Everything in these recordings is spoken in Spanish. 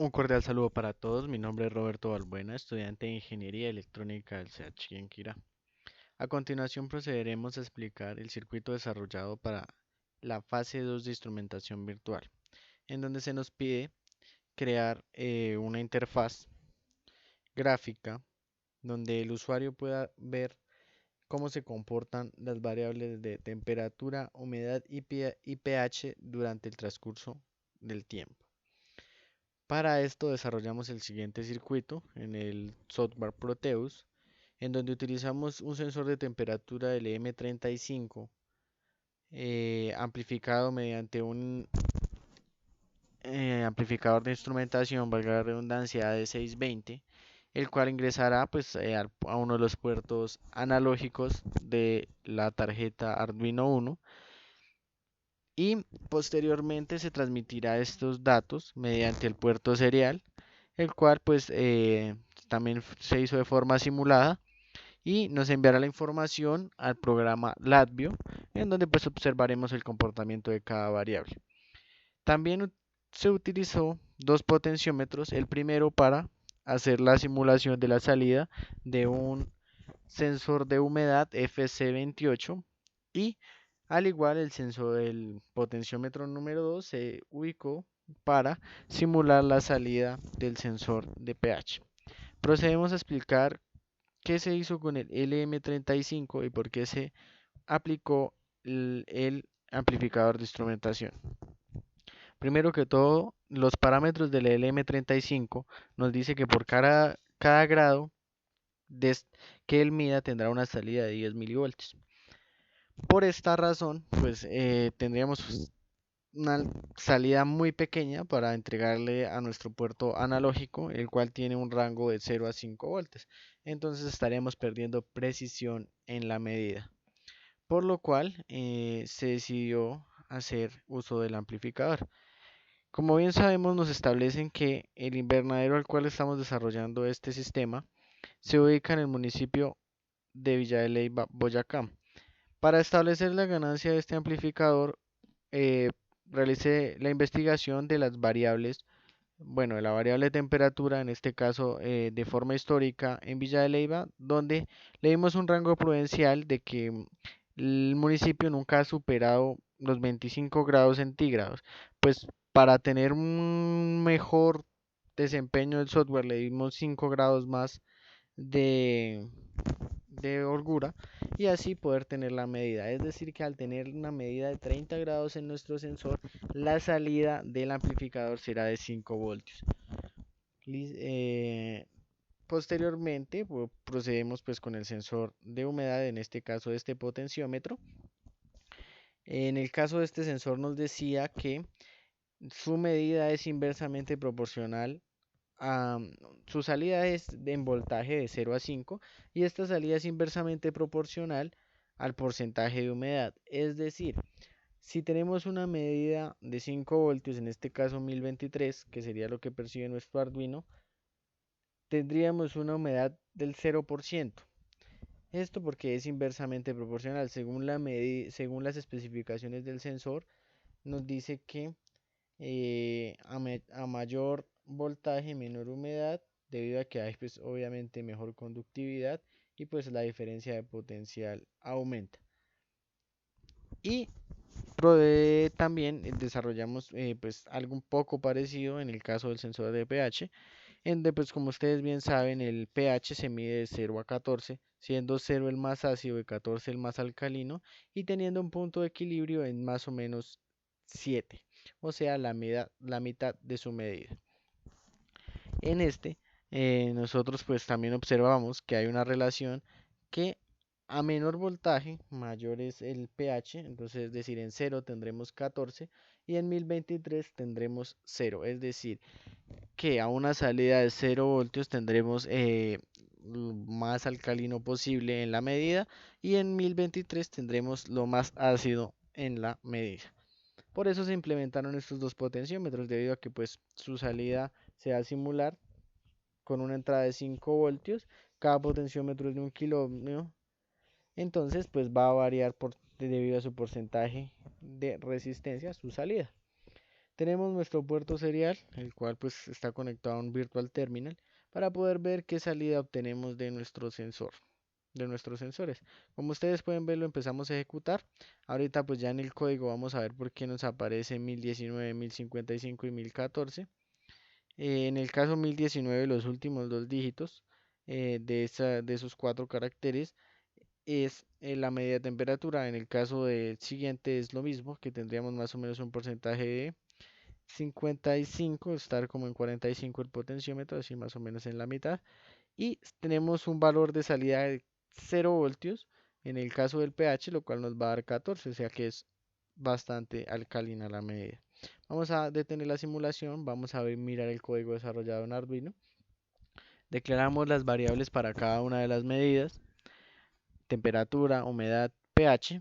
Un cordial saludo para todos. Mi nombre es Roberto Balbuena, estudiante de Ingeniería Electrónica del CH Quira. A continuación procederemos a explicar el circuito desarrollado para la fase 2 de instrumentación virtual, en donde se nos pide crear una interfaz gráfica donde el usuario pueda ver cómo se comportan las variables de temperatura, humedad y pH durante el transcurso del tiempo. Para esto desarrollamos el siguiente circuito en el software Proteus, en donde utilizamos un sensor de temperatura LM35 amplificado mediante un amplificador de instrumentación, valga la redundancia, de 620, el cual ingresará pues a uno de los puertos analógicos de la tarjeta Arduino Uno y posteriormente se transmitirá estos datos mediante el puerto serial, el cual pues también se hizo de forma simulada y nos enviará la información al programa LabVIEW, en donde pues observaremos el comportamiento de cada variable. También se utilizó dos potenciómetros, el primero para hacer la simulación de la salida de un sensor de humedad FC28 y al igual el sensor del potenciómetro número 2 se ubicó para simular la salida del sensor de pH. Procedemos a explicar qué se hizo con el LM35 y por qué se aplicó el amplificador de instrumentación. Primero que todo, los parámetros del LM35 nos dice que por cada grado que él mida tendrá una salida de 10 milivoltios. Por esta razón, pues tendríamos una salida muy pequeña para entregarle a nuestro puerto analógico, el cual tiene un rango de 0 a 5 voltios. Entonces estaríamos perdiendo precisión en la medida, por lo cual se decidió hacer uso del amplificador. Como bien sabemos, nos establecen que el invernadero al cual estamos desarrollando este sistema se ubica en el municipio de Villa de Leyva, Boyacá. Para establecer la ganancia de este amplificador, eh, realicé la investigación de las variables, bueno, de la variable de temperatura, en este caso de forma histórica en Villa de Leyva, donde le dimos un rango prudencial de que el municipio nunca ha superado los 25 grados centígrados. Pues para tener un mejor desempeño del software le dimos 5 grados más de, de holgura y así poder tener la medida. Es decir, que al tener una medida de 30 grados en nuestro sensor, la salida del amplificador será de 5 voltios. Posteriormente procedemos pues con el sensor de humedad, en este caso este potenciómetro. En el caso de este sensor nos decía que su medida es inversamente proporcional a su salida es en voltaje de 0 a 5 y esta salida es inversamente proporcional al porcentaje de humedad. Es decir, si tenemos una medida de 5 voltios, en este caso 1023, que sería lo que percibe nuestro Arduino, tendríamos una humedad del 0%. Esto porque es inversamente proporcional. Según las especificaciones del sensor, nos dice que a mayor voltaje, menor humedad, debido a que hay pues obviamente mejor conductividad y pues la diferencia de potencial aumenta. Y también desarrollamos pues algo un poco parecido en el caso del sensor de pH, en donde pues como ustedes bien saben el pH se mide de 0 a 14, siendo 0 el más ácido y 14 el más alcalino y teniendo un punto de equilibrio en más o menos 7, o sea la mitad de su medida. En este nosotros pues también observamos que hay una relación que a menor voltaje, mayor es el pH, entonces es decir, en 0 tendremos 14 y en 1023 tendremos 0, es decir, que a una salida de 0 voltios tendremos lo más alcalino posible en la medida y en 1023 tendremos lo más ácido en la medida. Por eso se implementaron estos dos potenciómetros, debido a que pues su salida se va a simular con una entrada de 5 voltios, cada potenciómetro es de 1 kilo ohm, entonces pues va a variar debido a su porcentaje de resistencia a su salida. Tenemos nuestro puerto serial, el cual pues está conectado a un virtual terminal para poder ver qué salida obtenemos de nuestro sensor, de nuestros sensores. Como ustedes pueden ver, lo empezamos a ejecutar. Ahorita pues ya en el código vamos a ver por qué nos aparece 1019, 1055 y 1014. En el caso 1019, los últimos dos dígitos de esos cuatro caracteres es la medida de temperatura. En el caso del siguiente es lo mismo, que tendríamos más o menos un porcentaje de 55, estar como en 45 el potenciómetro, así más o menos en la mitad. Y tenemos un valor de salida de 0 voltios en el caso del pH, lo cual nos va a dar 14, o sea que es bastante alcalina la medida. Vamos a detener la simulación, vamos a mirar el código desarrollado en Arduino. Declaramos las variables para cada una de las medidas: temperatura, humedad, pH.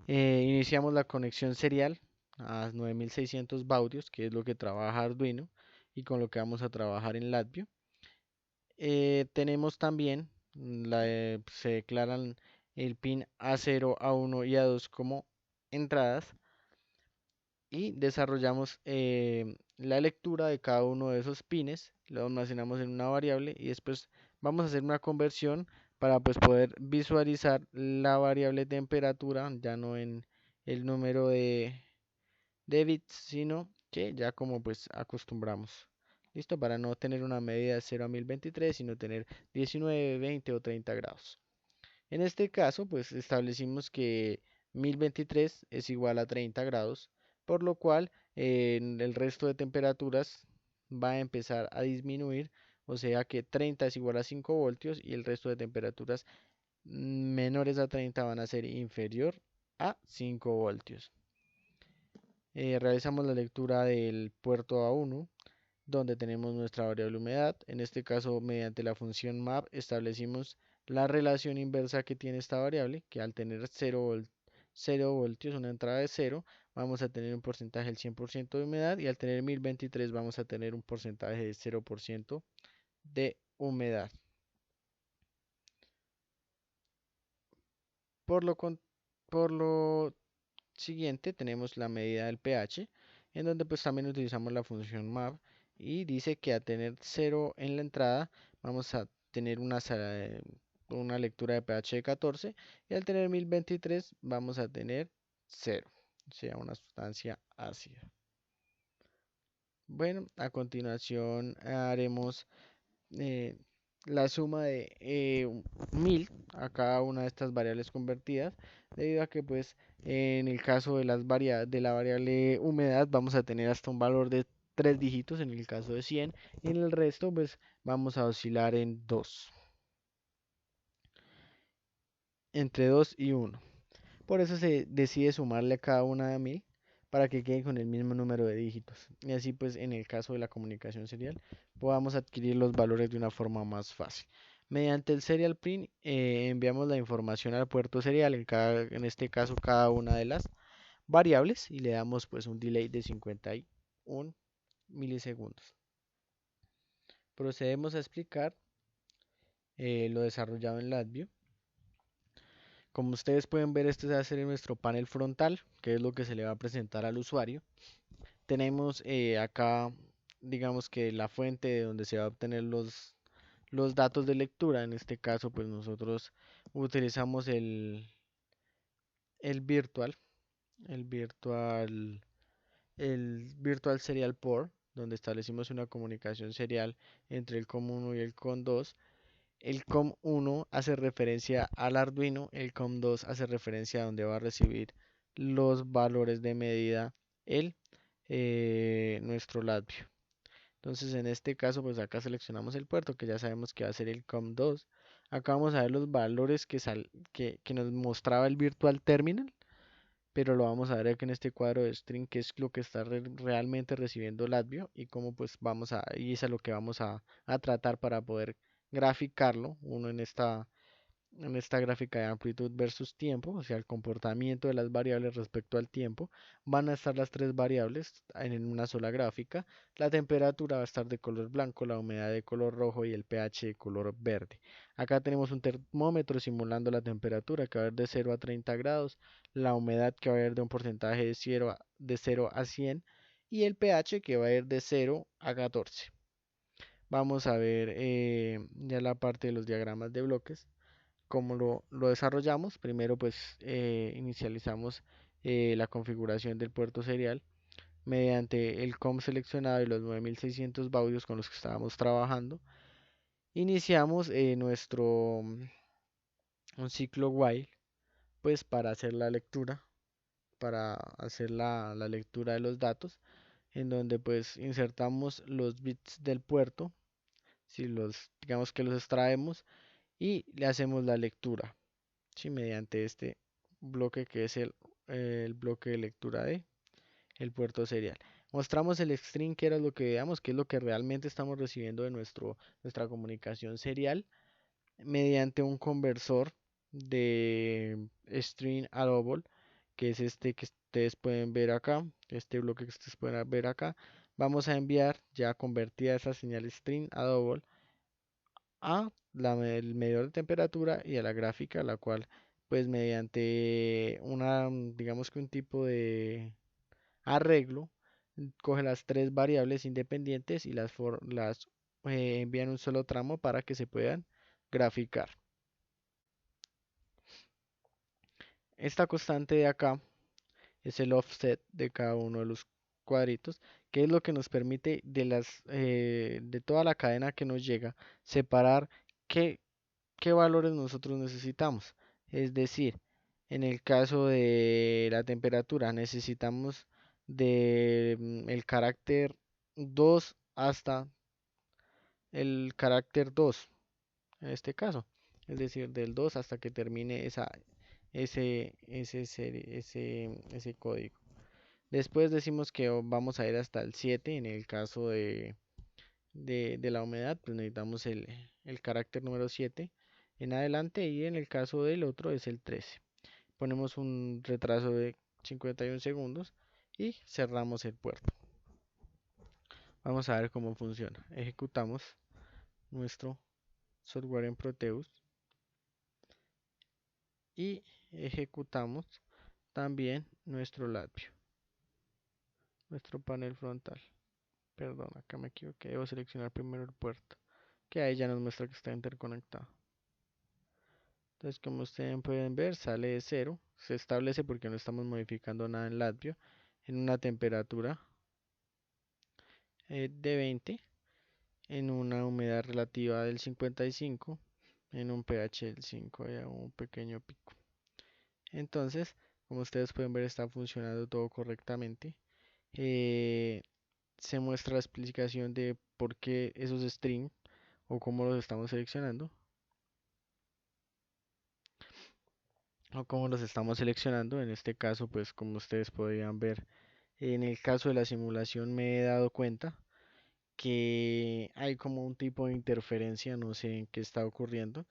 Iniciamos la conexión serial a 9600 baudios, que es lo que trabaja Arduino y con lo que vamos a trabajar en LabVIEW. Tenemos también, se declaran el pin A0, A1 y A2 como entradas, y desarrollamos la lectura de cada uno de esos pines, lo almacenamos en una variable y después vamos a hacer una conversión para pues poder visualizar la variable temperatura ya no en el número de bits, sino que ya como pues acostumbramos. Listo, para no tener una medida de 0 a 1023, sino tener 19, 20 o 30 grados. En este caso, pues establecimos que 1023 es igual a 30 grados, por lo cual en el resto de temperaturas va a empezar a disminuir, o sea que 30 es igual a 5 voltios y el resto de temperaturas menores a 30 van a ser inferior a 5 voltios. Realizamos la lectura del puerto A1, donde tenemos nuestra variable humedad. En este caso, mediante la función map, establecimos la relación inversa que tiene esta variable, que al tener 0 voltios, una entrada de 0, vamos a tener un porcentaje del 100% de humedad, y al tener 1023 vamos a tener un porcentaje de 0% de humedad. Por lo, por lo siguiente tenemos la medida del pH, en donde pues también utilizamos la función map, y dice que a tener 0 en la entrada vamos a tener una lectura de pH de 14, y al tener 1023 vamos a tener 0, o sea una sustancia ácida. Bueno, a continuación haremos eh, la suma de 1000 a cada una de estas variables convertidas, debido a que pues en el caso de de la variable humedad vamos a tener hasta un valor de 3 dígitos en el caso de 100, y en el resto pues vamos a oscilar en 2, entre 2 y 1. Por eso se decide sumarle a cada una de 1000 para que quede con el mismo número de dígitos, y así pues en el caso de la comunicación serial podamos adquirir los valores de una forma más fácil. Mediante el serial print enviamos la información al puerto serial, en este caso cada una de las variables, y le damos pues un delay de 51 milisegundos. Procedemos a explicar lo desarrollado en LabVIEW. Como ustedes pueden ver, este va a ser nuestro panel frontal, que es lo que se le va a presentar al usuario. Tenemos acá, digamos que la fuente de donde se va a obtener los datos de lectura. En este caso, pues nosotros utilizamos el virtual, el virtual, el virtual serial port, donde establecimos una comunicación serial entre el COM1 y el COM2. El COM1 hace referencia al Arduino, el COM2 hace referencia a donde va a recibir los valores de medida nuestro LabVIEW. Entonces en este caso pues acá seleccionamos el puerto, que ya sabemos que va a ser el COM2. Acá vamos a ver los valores que nos mostraba el Virtual Terminal, pero lo vamos a ver aquí en este cuadro de string, que es lo que está realmente recibiendo LabVIEW, y cómo pues y es a lo que vamos a tratar para poder graficarlo, uno en esta gráfica de amplitud versus tiempo, o sea, el comportamiento de las variables respecto al tiempo. Van a estar las tres variables en una sola gráfica. La temperatura va a estar de color blanco, la humedad de color rojo y el pH de color verde. Acá tenemos un termómetro simulando la temperatura, que va a ir de 0 a 30 grados, la humedad, que va a ir de un porcentaje de 0 a 100, y el pH que va a ir de 0 a 14. Vamos a ver ya la parte de los diagramas de bloques, cómo lo desarrollamos. Primero pues inicializamos la configuración del puerto serial mediante el COM seleccionado y los 9600 baudios con los que estábamos trabajando. Iniciamos un ciclo while pues para hacer la lectura, para hacer la lectura de los datos, en donde pues insertamos los bits del puerto, si digamos que los extraemos y le hacemos la lectura, ¿sí? Mediante este bloque que es el bloque de lectura de el puerto serial. Mostramos el string, que era lo que veamos, que es lo que realmente estamos recibiendo de nuestra comunicación serial, mediante un conversor de string a double, que es este que ustedes pueden ver acá, este bloque que ustedes pueden ver acá. Vamos a enviar ya convertida esa señal string a double a el medidor de temperatura y a la gráfica, la cual pues mediante digamos que un tipo de arreglo, coge las tres variables independientes y las envía en un solo tramo para que se puedan graficar. Esta constante de acá es el offset de cada uno de los cuadritos, que es lo que nos permite de toda la cadena que nos llega separar qué, qué valores nosotros necesitamos. Es decir, en el caso de la temperatura necesitamos el carácter 2 hasta el carácter 2 en este caso, es decir, del 2 hasta que termine ese código. Después decimos que vamos a ir hasta el 7 en el caso de la humedad, pues necesitamos el carácter número 7 en adelante, y en el caso del otro es el 13. Ponemos un retraso de 51 segundos y cerramos el puerto. Vamos a ver cómo funciona. Ejecutamos nuestro software en Proteus y ejecutamos también nuestro LabVIEW, nuestro panel frontal. Perdón, acá me equivoqué, debo seleccionar primero el puerto, que ahí ya nos muestra que está interconectado. Entonces, como ustedes pueden ver, sale de 0, se establece porque no estamos modificando nada en LabVIEW, en una temperatura de 20, en una humedad relativa del 55, en un pH del 5 y a un pequeño pico. Entonces, como ustedes pueden ver, está funcionando todo correctamente. Se muestra la explicación de por qué esos strings o cómo los estamos seleccionando. En este caso, pues como ustedes podrían ver, en el caso de la simulación me he dado cuenta que hay como un tipo de interferencia, no sé en qué está ocurriendo,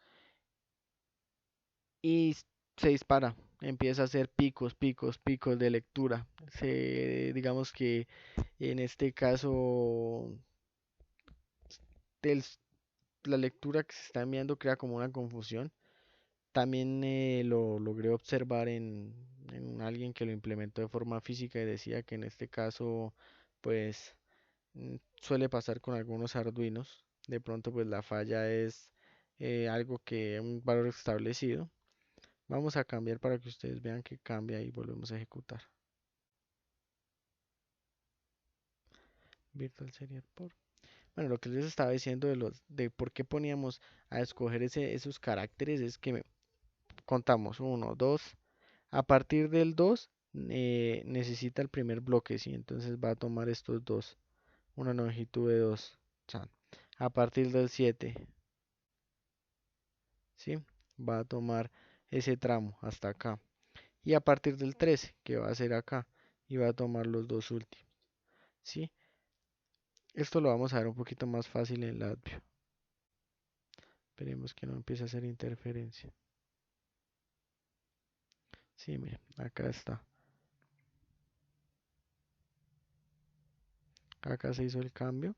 y se dispara, empieza a hacer picos, picos, picos de lectura. Digamos que en este caso del- la lectura que se está enviando crea como una confusión. También lo logré observar en alguien que lo implementó de forma física y decía que en este caso pues suele pasar con algunos arduinos. De pronto pues la falla es un valor establecido. Vamos a cambiar para que ustedes vean que cambia y volvemos a ejecutar. Virtual Serial Port. Bueno, lo que les estaba diciendo de por qué poníamos a escoger esos caracteres es que contamos 1, 2. A partir del 2 necesita el primer bloque, ¿sí? Entonces va a tomar estos dos, una longitud de 2. A partir del 7, ¿sí? Va a tomar ese tramo hasta acá. Y a partir del 13, que va a ser acá, y va a tomar los dos últimos, ¿sí? Esto lo vamos a ver un poquito más fácil en LabVIEW. Esperemos que no empiece a hacer interferencia. Sí, miren, acá está. Acá se hizo el cambio.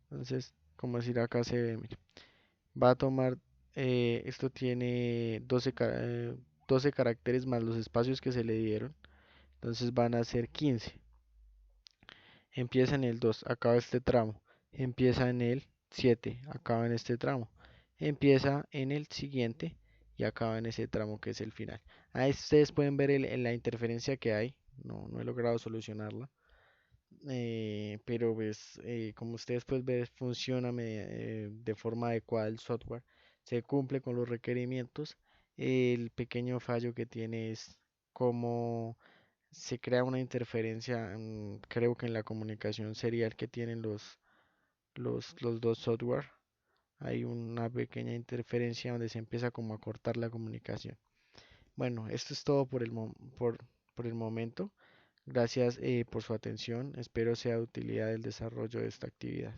Entonces, como decir, acá se ve, miren. Va a tomar, esto tiene 12 caracteres más los espacios que se le dieron. Entonces van a ser 15. empieza en el 2, acaba este tramo, empieza en el 7, acaba en este tramo, empieza en el siguiente y acaba en ese tramo que es el final. Ahí ustedes pueden ver la interferencia que hay, no he logrado solucionarla, pero pues como ustedes pueden ver funciona de forma adecuada el software, se cumple con los requerimientos. El pequeño fallo que tiene es cómo se crea una interferencia, creo que en la comunicación serial que tienen los dos software. Hay una pequeña interferencia donde se empieza como a cortar la comunicación. Bueno, esto es todo por el momento. Gracias por su atención. Espero sea de utilidad el desarrollo de esta actividad.